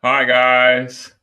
Hi, guys.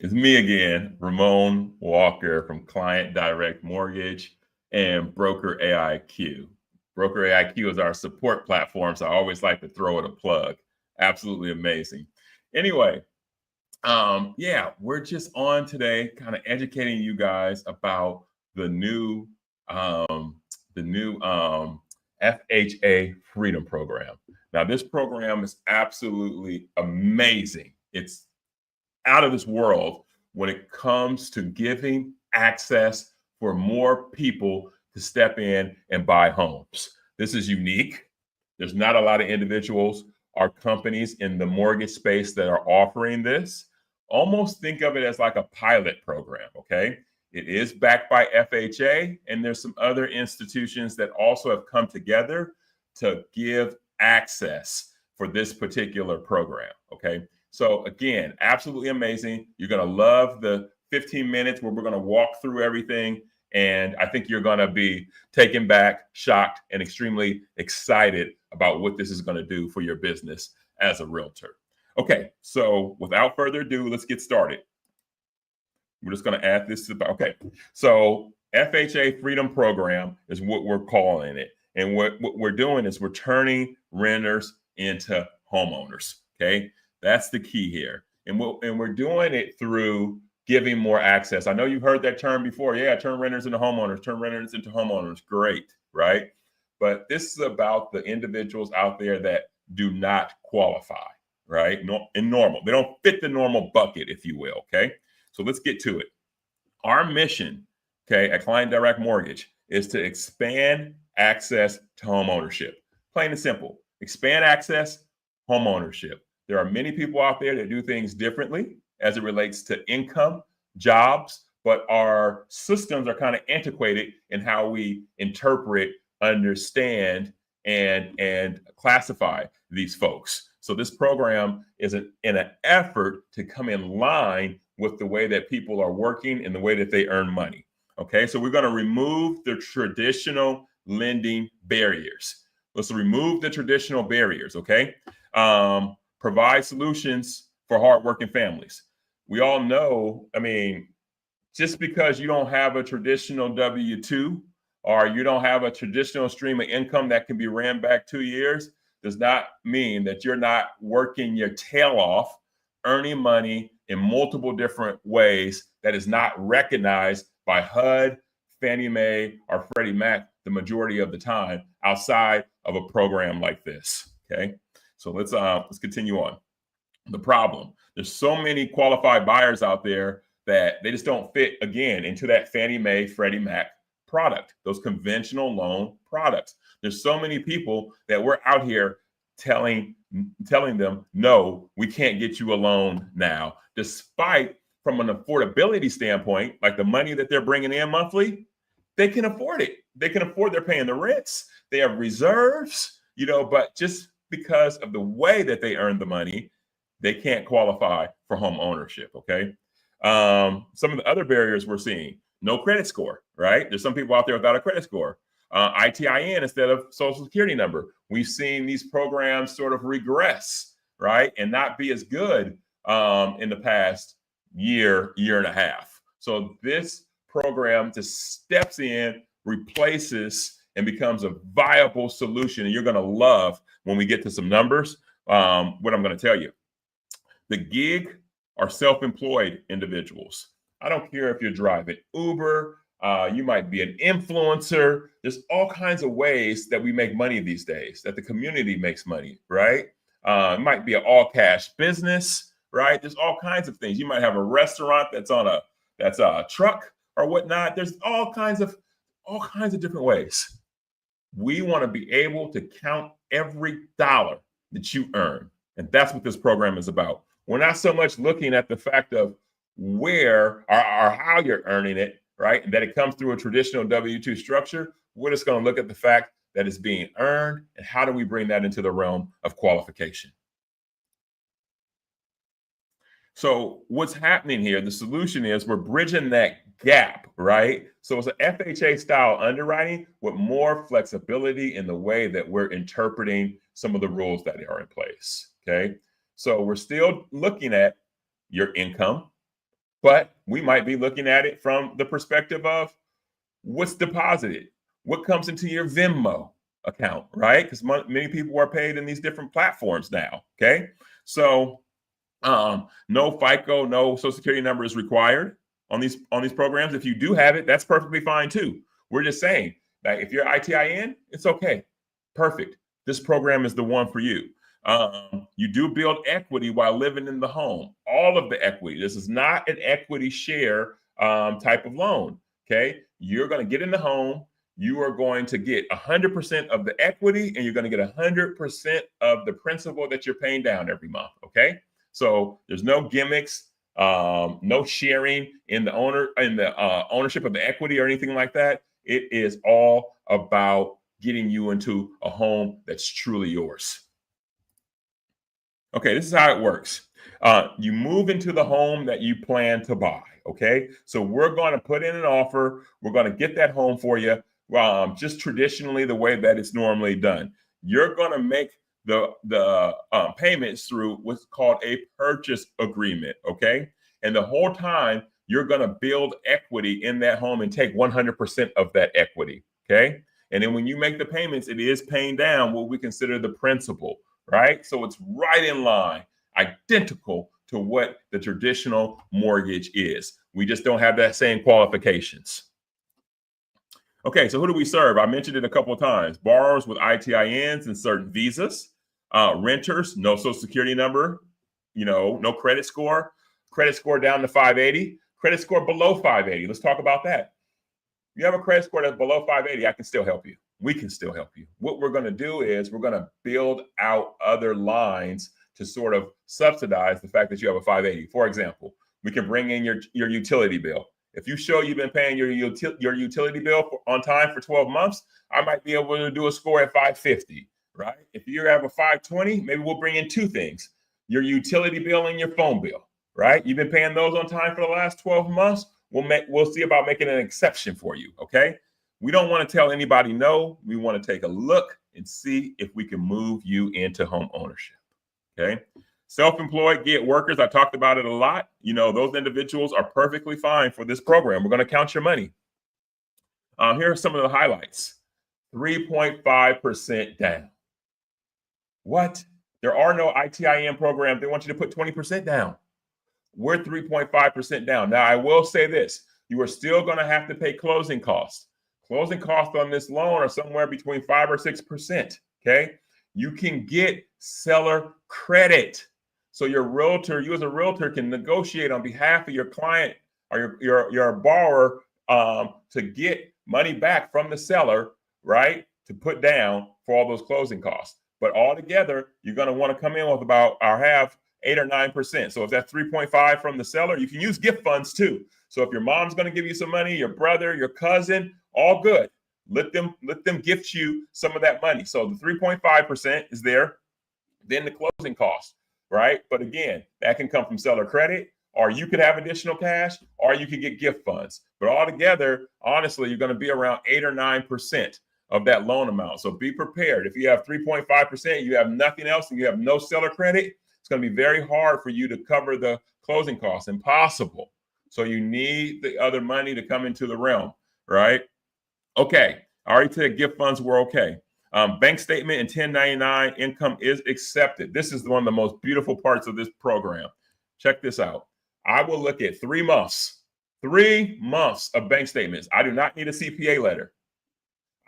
It's me again, Ramon Walker from Client Direct Mortgage and Broker AIQ. Broker AIQ is our support platform, so I always like to throw it a plug. Absolutely amazing. Anyway, yeah, we're just on today, kind of educating you guys about the new, um, the new FHA Freedom Program. Now, this program is absolutely amazing. It's out of this world when it comes to giving access for more people to step in and buy homes. This is unique. There's not a lot of individuals or companies in the mortgage space that are offering this. Almost think of it as like a pilot program, okay? It is backed by FHA, and there's some other institutions that also have come together to give access for this particular program, okay? So again, absolutely amazing. You're going to love the 15 minutes where we're going to walk through everything. And I think you're going to be taken back, shocked, and extremely excited about what this is going to do for your business as a realtor. Okay, so without further ado, let's get started. We're just going to add this to the, okay. So FHA Freedom Program is what we're calling it. And what we're doing is we're turning renters into homeowners, okay? That's the key here. And we're doing it through giving more access. I know you've heard that term before. Yeah, turn renters into homeowners, turn renters into homeowners. Great, right? But this is about the individuals out there that do not qualify, right? In normal. They don't fit the normal bucket, if you will, okay? So let's get to it. Our mission, okay, at Client Direct Mortgage is to expand access to home ownership. Plain and simple. Expand access, home ownership. There are many people out there that do things differently as it relates to income, jobs, but our systems are kind of antiquated in how we interpret, understand, and classify these folks. So this program is in an effort to come in line with the way that people are working and the way that they earn money. Okay, so we're going to remove the traditional lending barriers. Let's remove the traditional barriers, okay? Provide solutions for hardworking families. We all know, I mean, just because you don't have a traditional W-2 or you don't have a traditional stream of income that can be ran back 2 years does not mean that you're not working your tail off, earning money in multiple different ways that is not recognized by HUD, Fannie Mae, or Freddie Mac the majority of the time outside of a program like this. Okay, so let's continue on. The problem: there's so many qualified buyers out there that they just don't fit again into that Fannie Mae, Freddie Mac product, those conventional loan products. There's so many people that we're out here telling them, no, we can't get you a loan now, despite from an affordability standpoint, like the money that they're bringing in monthly, they can afford it. They can afford, they're paying the rents, they have reserves, but just because of the way that they earn the money, they can't qualify for home ownership, okay? Some of the other barriers we're seeing: no credit score, right? There's some people out there without a credit score. ITIN instead of social security number. We've seen these programs sort of regress, right? And not be as good in the past year and a half. So this program just steps in, replaces, and becomes a viable solution. And you're going to love when we get to some numbers what I'm going to tell you. The gig are self-employed individuals. I don't care if you're driving Uber, you might be an influencer. There's all kinds of ways that we make money these days, that the community makes money, right? It might be an all-cash business, right? There's all kinds of things. You might have a restaurant that's a truck or whatnot. There's all kinds of different ways. We want to be able to count every dollar that you earn, and that's what this program is about. We're not so much looking at the fact of where or how you're earning it, right? And that it comes through a traditional W-2 structure. We're just going to look at the fact that it's being earned and how do we bring that into the realm of qualification. So what's happening here, the solution is we're bridging that gap, right? So it's an FHA style underwriting with more flexibility in the way that we're interpreting some of the rules that are in place, okay? So we're still looking at your income, but we might be looking at it from the perspective of what's deposited, what comes into your Venmo account, right? Because many people are paid in these different platforms now. Okay. So no FICO, no social security number is required on these programs. If you do have it, that's perfectly fine too. We're just saying that if you're ITIN, it's okay. Perfect. This program is the one for you. You do build equity while living in the home. All of the equity. This is not an equity share type of loan. Okay. You're going to get in the home. You are going to get 100% of the equity, and you're going to get 100% of the principal that you're paying down every month. Okay. So there's no gimmicks, no sharing in the ownership of the equity or anything like that. It is all about getting you into a home that's truly yours. Okay, this is how it works. You move into the home that you plan to buy. Okay, so we're going to put in an offer. We're going to get that home for you, just traditionally the way that it's normally done. You're going to make the payments through what's called a purchase agreement. Okay, and the whole time you're going to build equity in that home and take 100% of that equity. Okay, and then when you make the payments, it is paying down what we consider the principal. Right? So it's right in line, identical to what the traditional mortgage is. We just don't have that same qualifications. Okay, so who do we serve? I mentioned it a couple of times. Borrowers with ITINs and certain visas, renters, no social security number, no credit score down to 580, credit score below 580. Let's talk about that. You have a credit score that's below 580, I can still help you. We can still help you. What we're going to do is we're going to build out other lines to sort of subsidize the fact that you have a 580. For example, we can bring in your utility bill. If you show you've been paying your utility bill on time for 12 months, I might be able to do a score at 550, right? If you have a 520, maybe we'll bring in two things, your utility bill and your phone bill, right? You've been paying those on time for the last 12 months. We'll see about making an exception for you, okay? We don't want to tell anybody no. We want to take a look and see if we can move you into home ownership, okay? Self-employed gig workers, I talked about it a lot. Those individuals are perfectly fine for this program. We're going to count your money. Here are some of the highlights. 3.5% down. What? There are no ITIN programs. They want you to put 20% down. We're 3.5% down. Now, I will say this. You are still going to have to pay closing costs. Closing costs on this loan are somewhere between 5 or 6%, okay? You can get seller credit. So you as a realtor can negotiate on behalf of your client or your borrower to get money back from the seller, right, to put down for all those closing costs. But altogether, you're going to want to come in with about or have 8 or 9%. So if that's 3.5 from the seller, you can use gift funds too. So if your mom's going to give you some money, your brother, your cousin, all good. Let them gift you some of that money. So the 3.5% is there. Then the closing costs, right? But again, that can come from seller credit, or you could have additional cash, or you could get gift funds. But altogether, honestly, you're going to be around 8 or 9% of that loan amount. So be prepared. If you have 3.5%, you have nothing else, and you have no seller credit, it's going to be very hard for you to cover the closing costs. Impossible. So you need the other money to come into the realm, right? Okay. I already said gift funds were okay. Bank statement and 1099 income is accepted. This is one of the most beautiful parts of this program. Check this out. I will look at 3 months of bank statements. I do not need a CPA letter.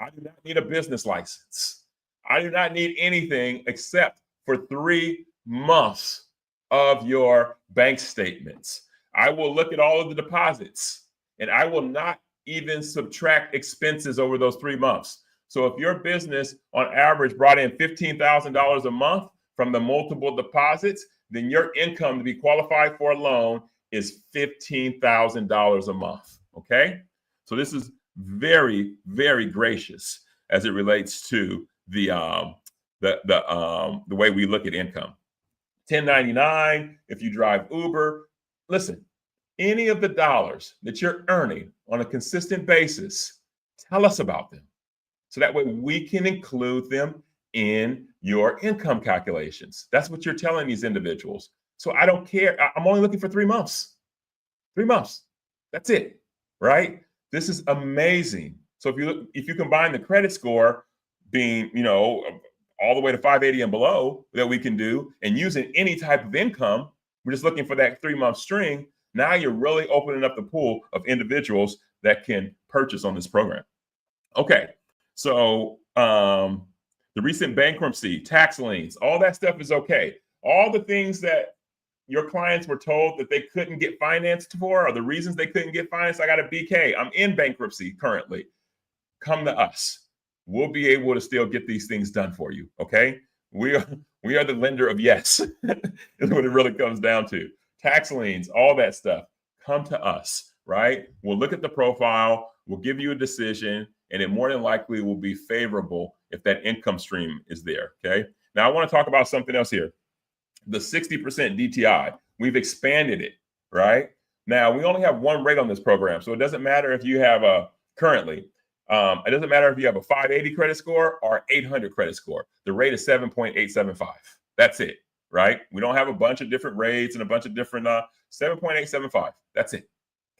I do not need a business license. I do not need anything except for 3 months of your bank statements. I will look at all of the deposits, and I will not even subtract expenses over those 3 months. So if your business on average brought in $15,000 a month from the multiple deposits, then your income to be qualified for a loan is $15,000 a month. Okay. So this is very, very gracious as it relates to the way we look at income. 1099, if you drive Uber, listen, any of the dollars that you're earning on a consistent basis, tell us about them. So that way we can include them in your income calculations. That's what you're telling these individuals. So I don't care. I'm only looking for 3 months. 3 months. That's it, right? This is amazing. So if you combine the credit score being, all the way to 580 and below that we can do, and using any type of income, we're just looking for that 3-month string. Now you're really opening up the pool of individuals that can purchase on this program. Okay, so the recent bankruptcy, tax liens, all that stuff is okay. All the things that your clients were told that they couldn't get financed for, or the reasons they couldn't get financed, I got a BK, I'm in bankruptcy currently. Come to us. We'll be able to still get these things done for you, okay? We are the lender of yes, is what it really comes down to. Tax liens, all that stuff, come to us, right? We'll look at the profile, we'll give you a decision, and it more than likely will be favorable if that income stream is there, okay? Now, I want to talk about something else here. The 60% DTI, we've expanded it, right? Now, we only have one rate on this program, so it doesn't matter if you have it doesn't matter if you have a 580 credit score or 800 credit score. The rate is 7.875. That's it, right? We don't have a bunch of different rates and a bunch of different 7.875. That's it,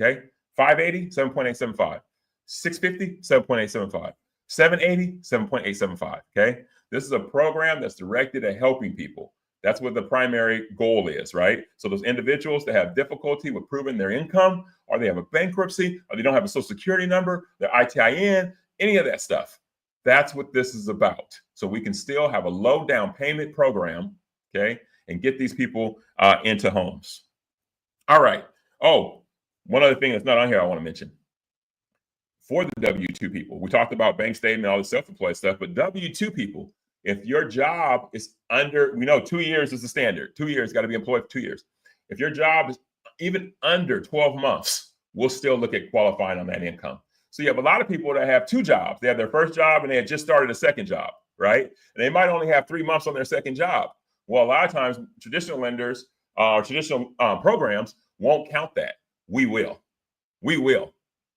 okay? 580, 7.875. 650, 7.875. 780, 7.875, okay? This is a program that's directed at helping people. That's what the primary goal is, right? So those individuals that have difficulty with proving their income, or they have a bankruptcy, or they don't have a social security number, their ITIN, any of that stuff. That's what this is about. So we can still have a low down payment program, okay, and get these people into homes. All right. Oh, one other thing that's not on here I want to mention. For the W-2 people, we talked about bank statement, all the self-employed stuff, but W-2 people, if your job is under, we know 2 years is the standard. 2 years, got to be employed for 2 years. If your job is even under 12 months, we'll still look at qualifying on that income. So you have a lot of people that have 2 jobs. They have their first job and they had just started a second job, right? And they might only have 3 months on their second job. Well, a lot of times traditional lenders or traditional programs won't count that. We will,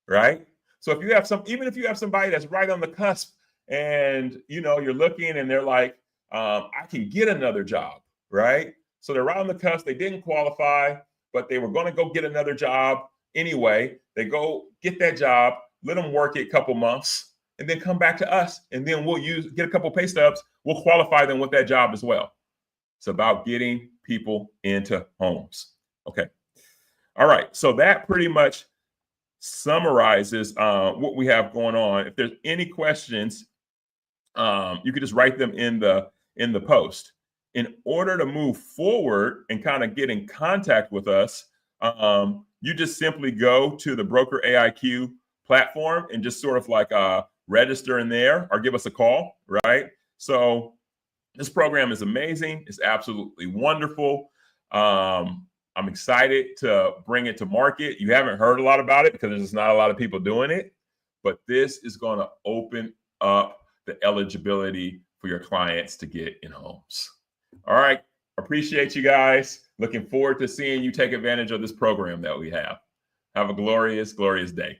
right? So if you have even if you have somebody that's right on the cusp, and you're looking and they're like, I can get another job, right? So they're right on the cusp. They didn't qualify, but they were going to go get another job anyway. They go get that job, let them work it a couple months, and then come back to us, and then we'll get a couple pay stubs. We'll qualify them with that job as well. It's about getting people into homes. Okay. All right. So that pretty much summarizes what we have going on. If there's any questions, you could just write them in the post. In order to move forward and kind of get in contact with us, you just simply go to the Broker AIQ platform and just sort of like register in there or give us a call, right? So this program is amazing. It's absolutely wonderful. I'm excited to bring it to market. You haven't heard a lot about it because there's just not a lot of people doing it, but this is going to open up the eligibility for your clients to get in homes. All right. Appreciate you guys. Looking forward to seeing you take advantage of this program that we have. Have a glorious, glorious day.